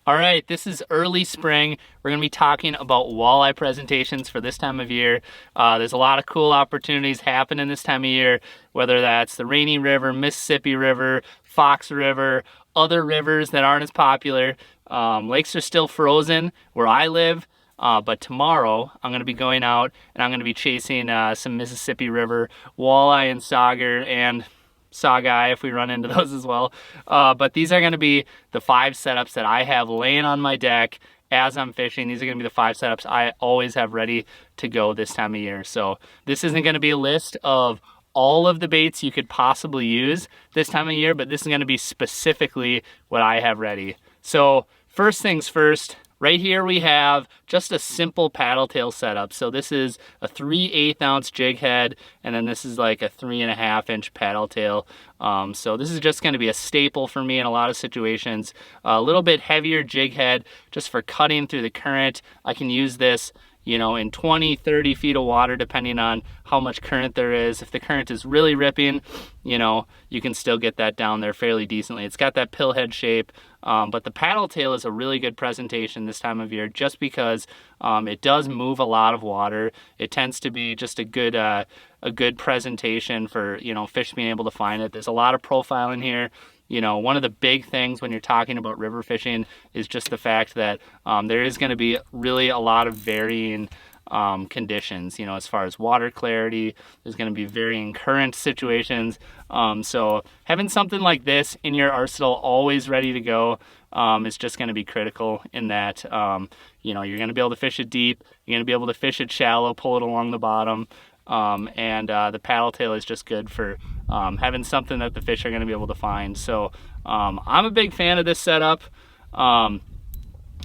All right, this is early spring. We're going to be talking about walleye presentations for this time of year. There's a lot of cool opportunities happening this time of year, whether that's the Rainy River, Mississippi River, Fox River, other rivers that aren't as popular. Lakes are still frozen where I live, but tomorrow I'm going to be going out and I'm going to be chasing some Mississippi River walleye and sauger and sauger if we run into those as well. But these are going to be the 5 setups that I have laying on my deck as I'm fishing. These are going to be the 5 setups I always have ready to go this time of year. So this isn't going to be a list of all of the baits you could possibly use this time of year, but this is going to be specifically what I have ready. So first things first, right here we have just a simple paddle tail setup. So this is a 3/8 ounce jig head, and then this is like a 3.5 inch paddle tail. So this is just going to be a staple for me in a lot of situations. A little bit heavier jig head just for cutting through the current. I can use this, you know, in 20, 30 feet of water, depending on how much current there is. If the current is really ripping, you know, you can still get that down there fairly decently. It's got that pill head shape, but the paddle tail is a really good presentation this time of year just because it does move a lot of water. It tends to be just a good presentation for, you know, fish being able to find it. There's a lot of profile in here. You know, one of the big things when you're talking about river fishing is just the fact that there is going to be really a lot of varying conditions, you know, as far as water clarity. There's going to be varying current situations. So having something like this in your arsenal always ready to go is just going to be critical in that, you know, you're going to be able to fish it deep. You're going to be able to fish it shallow, pull it along the bottom. And the paddle tail is just good for having something that the fish are going to be able to find. So I'm a big fan of this setup,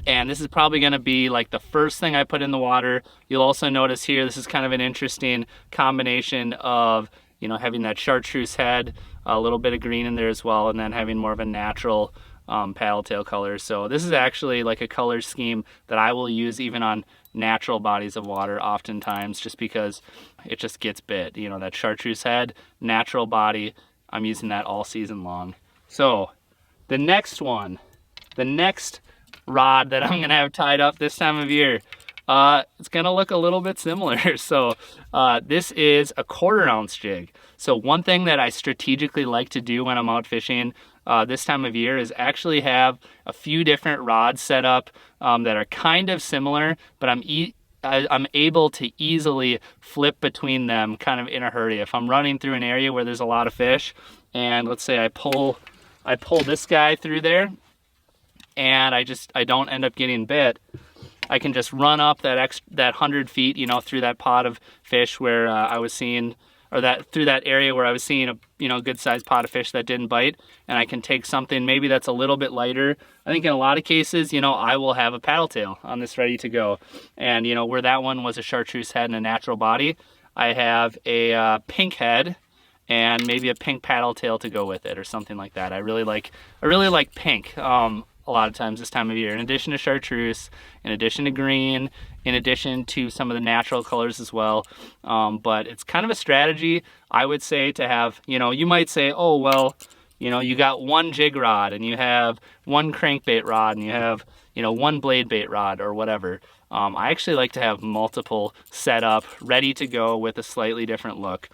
and this is probably going to be like the first thing I put in the water. You'll also notice here this is kind of an interesting combination of, you know, having that chartreuse head, a little bit of green in there as well, and then having more of a natural paddle tail color. So this is actually like a color scheme that I will use even on natural bodies of water oftentimes, just because it just gets bit. You know, that chartreuse head, natural body, I'm using that all season long. So the next one, the next rod that I'm gonna have tied up this time of year, it's gonna look a little bit similar. So this is a 1/4 ounce jig. So one thing that I strategically like to do when I'm out fishing this time of year is actually have a few different rods set up that are kind of similar, but I'm able to easily flip between them kind of in a hurry. If I'm running through an area where there's a lot of fish, and let's say I pull this guy through there, and I don't end up getting bit, I can just run up that 100 feet, you know, through that pot of fish where I was seeing, or through that area where I was seeing a, you know, good sized pot of fish that didn't bite, and I can take something maybe that's a little bit lighter. I think in a lot of cases, you know, I will have a paddle tail on this ready to go. And, you know, where that one was a chartreuse head and a natural body, I have a pink head and maybe a pink paddle tail to go with it or something like that. I really like pink a lot of times this time of year, in addition to chartreuse, in addition to green, in addition to some of the natural colors as well. But it's kind of a strategy, I would say, to have, you know, you might say, oh, well, you know, you got one jig rod and you have one crankbait rod and you have, you know, one blade bait rod or whatever. I actually like to have multiple set up, ready to go with a slightly different look.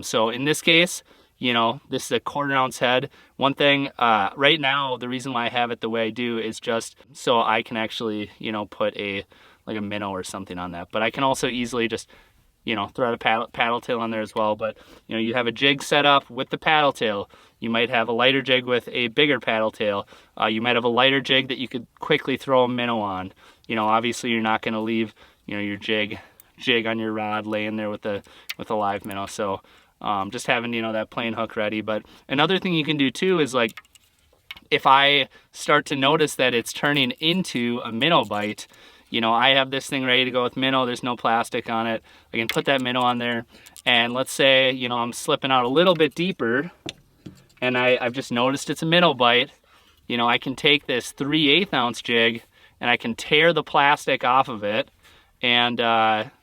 So in this case, you know, this is a 1/4 ounce head. One thing, right now, the reason why I have it the way I do is just so I can actually, you know, put like a minnow or something on that. But I can also easily just, you know, throw a paddle tail on there as well. But, you know, you have a jig set up with the paddle tail. You might have a lighter jig with a bigger paddle tail. You might have a lighter jig that you could quickly throw a minnow on. You know, obviously you're not going to leave, you know, your jig on your rod laying there with a live minnow. So just having, you know, that plain hook ready. But another thing you can do too is, like, if I start to notice that it's turning into a minnow bite, you know, I have this thing ready to go with minnow. There's no plastic on it. I can put that minnow on there, and let's say, you know, I'm slipping out a little bit deeper and I've just noticed it's a minnow bite. You know, I can take this 3/8 ounce jig and I can tear the plastic off of it and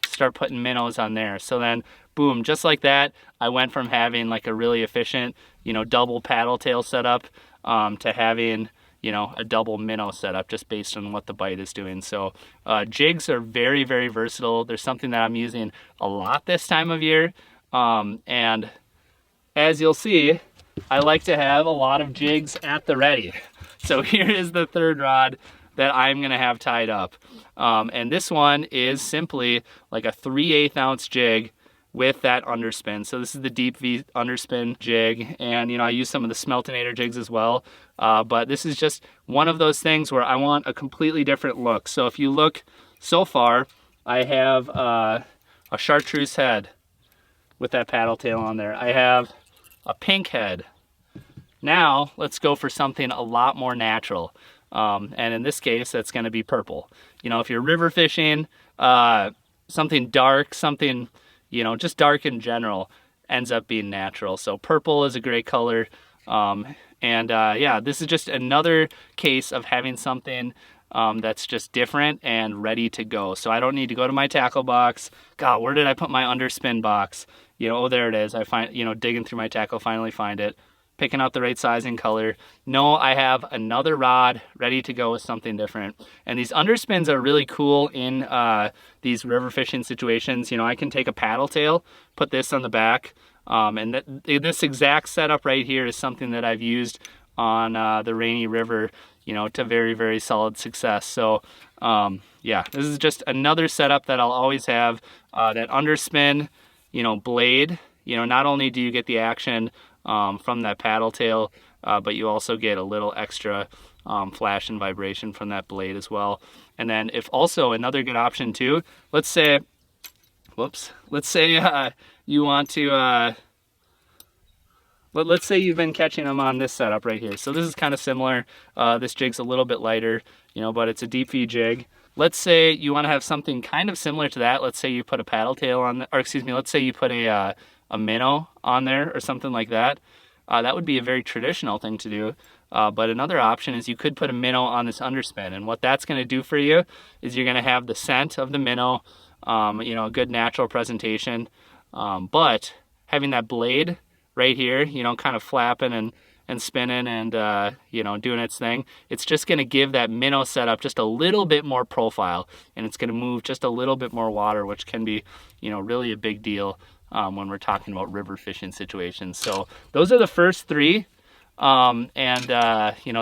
start putting minnows on there. So then, boom, just like that, I went from having like a really efficient, you know, double paddle tail setup to having, you know, a double minnow setup just based on what the bite is doing. So jigs are very, very versatile. They're something that I'm using a lot this time of year. And as you'll see, I like to have a lot of jigs at the ready. So here is the third rod that I'm gonna have tied up. And this one is simply like a 3/8 ounce jig with that underspin. So this is the Deep V underspin jig, and you know, I use some of the Smeltinator jigs as well, but this is just one of those things where I want a completely different look. So if you look so far, I have a chartreuse head with that paddle tail on there. I have a pink head. Now let's go for something a lot more natural, and in this case that's going to be purple. You know, if you're river fishing, something dark, something, you know, just dark in general ends up being natural. So purple is a great color. Yeah, this is just another case of having something that's just different and ready to go. So I don't need to go to my tackle box. God, where did I put my underspin box? You know, oh, there it is. I find, you know, digging through my tackle, finally find it. Picking out the right size and color. No, I have another rod ready to go with something different. And these underspins are really cool in these river fishing situations. You know, I can take a paddle tail, put this on the back, and this exact setup right here is something that I've used on the Rainy River, you know, to very, very solid success. So yeah, this is just another setup that I'll always have. That underspin, you know, blade, you know, not only do you get the action from that paddle tail, but you also get a little extra flash and vibration from that blade as well. And then if also another good option too, let's say, let's say you want to, let's say you've been catching them on this setup right here. So this is kind of similar. This jig's a little bit lighter, you know, but it's a deep V jig. Let's say you want to have something kind of similar to that. Let's say you put a paddle tail on, or excuse me, let's say you put a minnow on there or something like that. That would be a very traditional thing to do. But another option is you could put a minnow on this underspin. And what that's going to do for you is you're going to have the scent of the minnow, you know, a good natural presentation. But having that blade right here, you know, kind of flapping and spinning and, you know, doing its thing, it's just going to give that minnow setup just a little bit more profile. And it's going to move just a little bit more water, which can be, you know, really a big deal when we're talking about river fishing situations. So those are the first three. You know,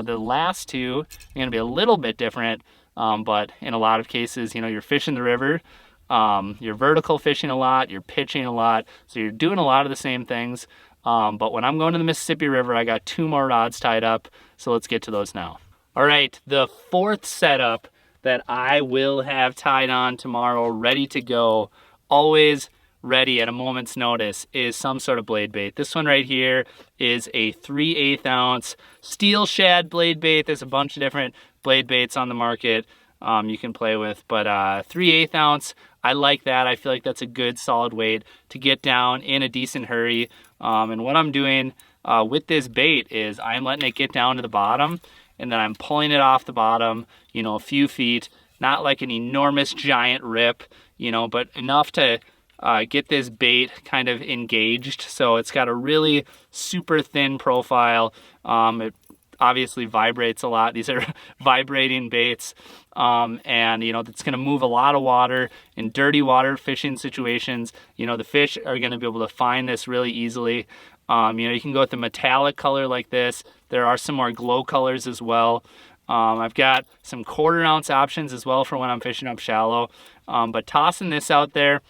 the last two are going to be a little bit different, but in a lot of cases, you know, you're fishing the river, you're vertical fishing a lot, you're pitching a lot, so you're doing a lot of the same things. But when I'm going to the Mississippi River, I got 2 more rods tied up, so let's get to those now. All right, the fourth setup that I will have tied on tomorrow, ready to go, always ready at a moment's notice, is some sort of blade bait. This one right here is a 3/8 ounce steel shad blade bait. There's a bunch of different blade baits on the market you can play with, but 3/8 ounce, I like that. I feel like that's a good solid weight to get down in a decent hurry. And what I'm doing with this bait is I'm letting it get down to the bottom, and then I'm pulling it off the bottom, you know, a few feet, not like an enormous giant rip, you know, but enough to get this bait kind of engaged. So it's got a really super thin profile. It obviously vibrates a lot. These are vibrating baits. And, you know, it's going to move a lot of water in dirty water fishing situations. You know, the fish are going to be able to find this really easily. You know, you can go with a metallic color like this. There are some more glow colors as well. I've got some 1/4 ounce options as well for when I'm fishing up shallow. But tossing this out there,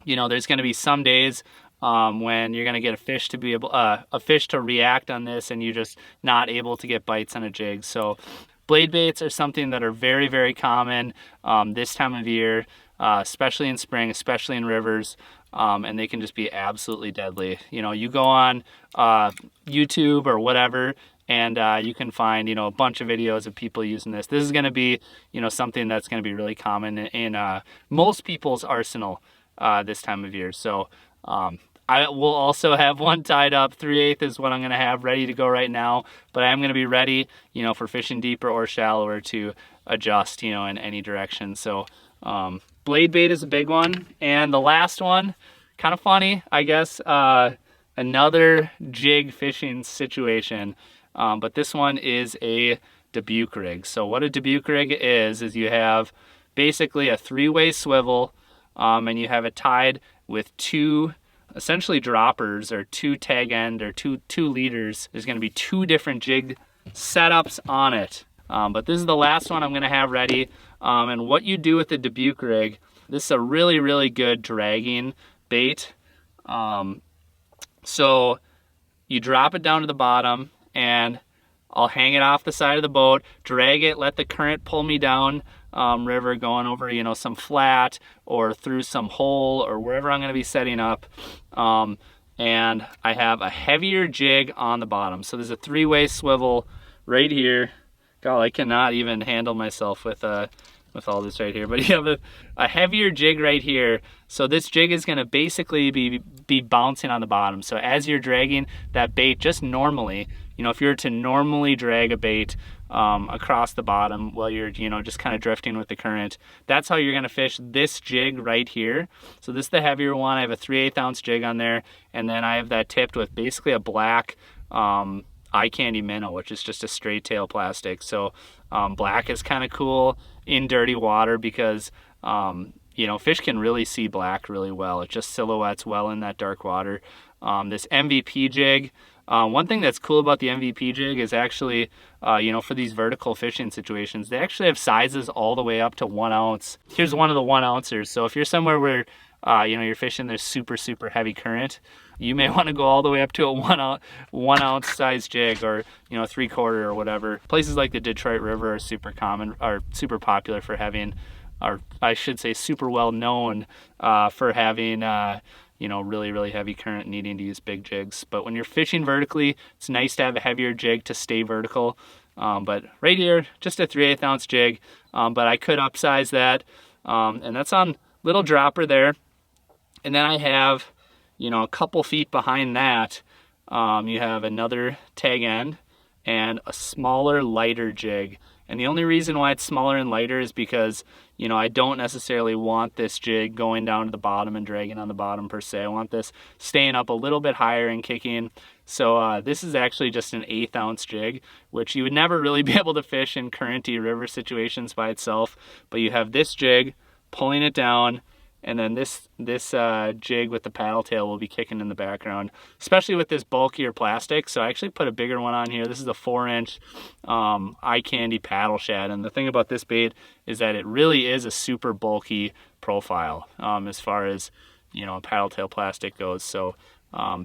you know, there's going to be some days when you're going to get a fish to be able, a fish to react on this, and you're just not able to get bites on a jig. So blade baits are something that are very, very common this time of year, especially in spring, especially in rivers, and they can just be absolutely deadly. You know, you go on YouTube or whatever, and you can find, you know, a bunch of videos of people using this. This is going to be, you know, something that's going to be really common in most people's arsenal this time of year. So I will also have one tied up. 3/8 is what I'm going to have ready to go right now, but I'm going to be ready, you know, for fishing deeper or shallower to adjust, you know, in any direction. So blade bait is a big one. And the last one, kind of funny, I guess, another jig fishing situation. But this one is a Dubuque rig. So what a Dubuque rig is you have basically a three-way swivel, and you have it tied with two essentially droppers or two tag end or two leaders. There's going to be two different jig setups on it. But this is the last one I'm going to have ready. And what you do with the Dubuque rig, this is a really, really good dragging bait. So you drop it down to the bottom, and I'll hang it off the side of the boat, drag it, let the current pull me down river, going over, you know, some flat or through some hole or wherever I'm going to be setting up. And I have a heavier jig on the bottom. So there's a three-way swivel right here. God, I cannot even handle myself with all this right here. But you have a heavier jig right here. So this jig is going to basically be bouncing on the bottom. So as you're dragging that bait just normally, you know, if you were to normally drag a bait across the bottom while you're, you know, just kind of drifting with the current, that's how you're going to fish this jig right here. So this is the heavier one. I have a 3/8 ounce jig on there, and then I have that tipped with basically a black eye candy minnow, which is just a straight tail plastic. So black is kind of cool in dirty water because you know, fish can really see black really well. It just silhouettes well in that dark water. This MVP jig, one thing that's cool about the MVP jig is actually, you know, for these vertical fishing situations, they actually have sizes all the way up to 1 ounce. Here's one of the 1 ouncers. So if you're somewhere where, you know, you're fishing this super, super heavy current, you may want to go all the way up to a 1 ounce size jig, or, you know, 3/4 or whatever. Places like the Detroit River are super popular for having, or I should say super well known for having, you know, really, really heavy current, needing to use big jigs. But when you're fishing vertically, it's nice to have a heavier jig to stay vertical. But right here, just a 3/8 ounce jig, but I could upsize that. And that's on little dropper there. And then I have, you know, a couple feet behind that, you have another tag end and a smaller, lighter jig. And the only reason why it's smaller and lighter is because, you know, I don't necessarily want this jig going down to the bottom and dragging on the bottom per se. I want this staying up a little bit higher and kicking. So this is actually just an 1/8 ounce jig, which you would never really be able to fish in currenty river situations by itself. But you have this jig pulling it down, and then this jig with the paddle tail will be kicking in the background, especially with this bulkier plastic. So I actually put a bigger one on here. This is a 4-inch eye candy paddle shad. And the thing about this bait is that it really is a super bulky profile as far as, you know, paddle tail plastic goes. So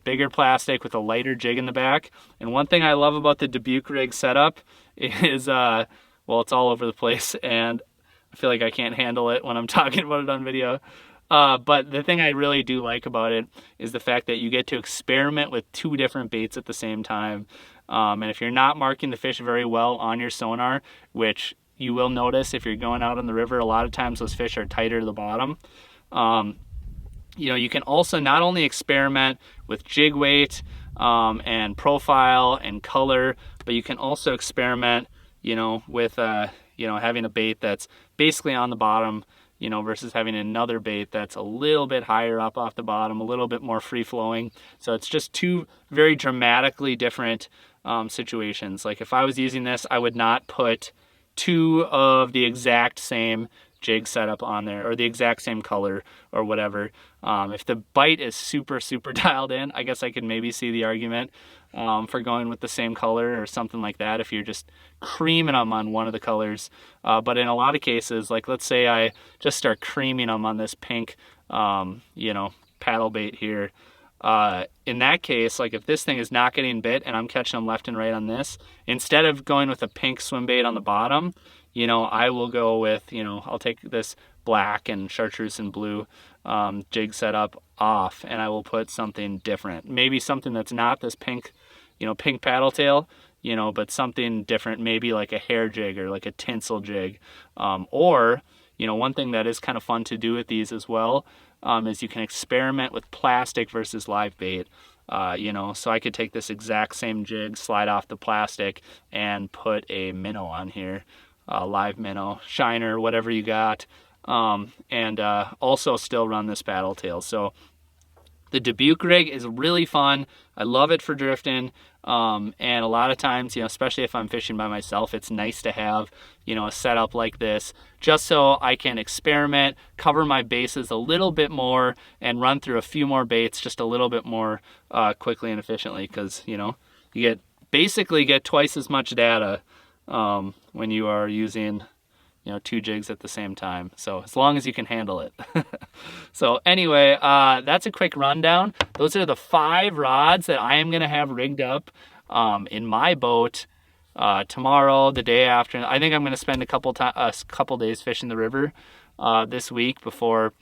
bigger plastic with a lighter jig in the back. And one thing I love about the Dubuque rig setup is, well, it's all over the place, and I feel like I can't handle it when I'm talking about it on video. But the thing I really do like about it is the fact that you get to experiment with two different baits at the same time. And if you're not marking the fish very well on your sonar, which you will notice if you're going out on the river, a lot of times those fish are tighter to the bottom. You know, you can also not only experiment with jig weight and profile and color, but you can also experiment, you know, with, you know, having a bait that's basically on the bottom, you know, versus having another bait that's a little bit higher up off the bottom, a little bit more free flowing. So it's just two very dramatically different situations. Like if I was using this, I would not put two of the exact same jig setup on there, or the exact same color or whatever. If the bite is super, super dialed in, I guess I could maybe see the argument for going with the same color or something like that if you're just creaming them on one of the colors. But in a lot of cases, like let's say I just start creaming them on this pink, you know, paddle bait here. In that case, like if this thing is not getting bit and I'm catching them left and right on this, instead of going with a pink swim bait on the bottom, you know, I will go with, you know, I'll take this black and chartreuse and blue jig setup off, and I will put something different. Maybe something that's not this pink, you know, pink paddle tail, you know, but something different, maybe like a hair jig or like a tinsel jig. Or, you know, one thing that is kind of fun to do with these as well is you can experiment with plastic versus live bait. You know, so I could take this exact same jig, slide off the plastic, and put a minnow on here, live minnow, shiner, whatever you got, and also still run this paddle tail. So the Dubuque rig is really fun. I love it for drifting. And a lot of times, you know, especially if I'm fishing by myself, it's nice to have, you know, a setup like this just so I can experiment, cover my bases a little bit more, and run through a few more baits just a little bit more quickly and efficiently, because, you know, you basically get twice as much data when you are using, you know, 2 jigs at the same time. So as long as you can handle it. So anyway, that's a quick rundown. Those are the 5 rods that I am going to have rigged up in my boat tomorrow, the day after. I think I'm going to spend a couple days fishing the river this week before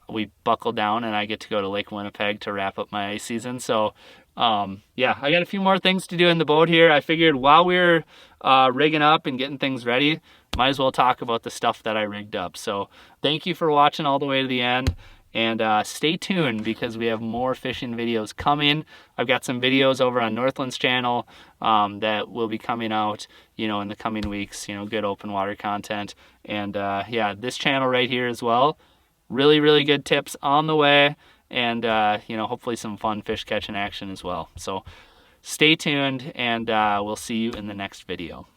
we buckle down and I get to go to Lake Winnipeg to wrap up my ice season. So yeah, I got a few more things to do in the boat here. I figured while we're rigging up and getting things ready, might as well talk about the stuff that I rigged up. So thank you for watching all the way to the end, and stay tuned because we have more fishing videos coming. I've got some videos over on Northland's channel that will be coming out, you know, in the coming weeks, you know, good open water content. And yeah, this channel right here as well, really, really good tips on the way, and you know, hopefully some fun fish catching action as well. So stay tuned, and we'll see you in the next video.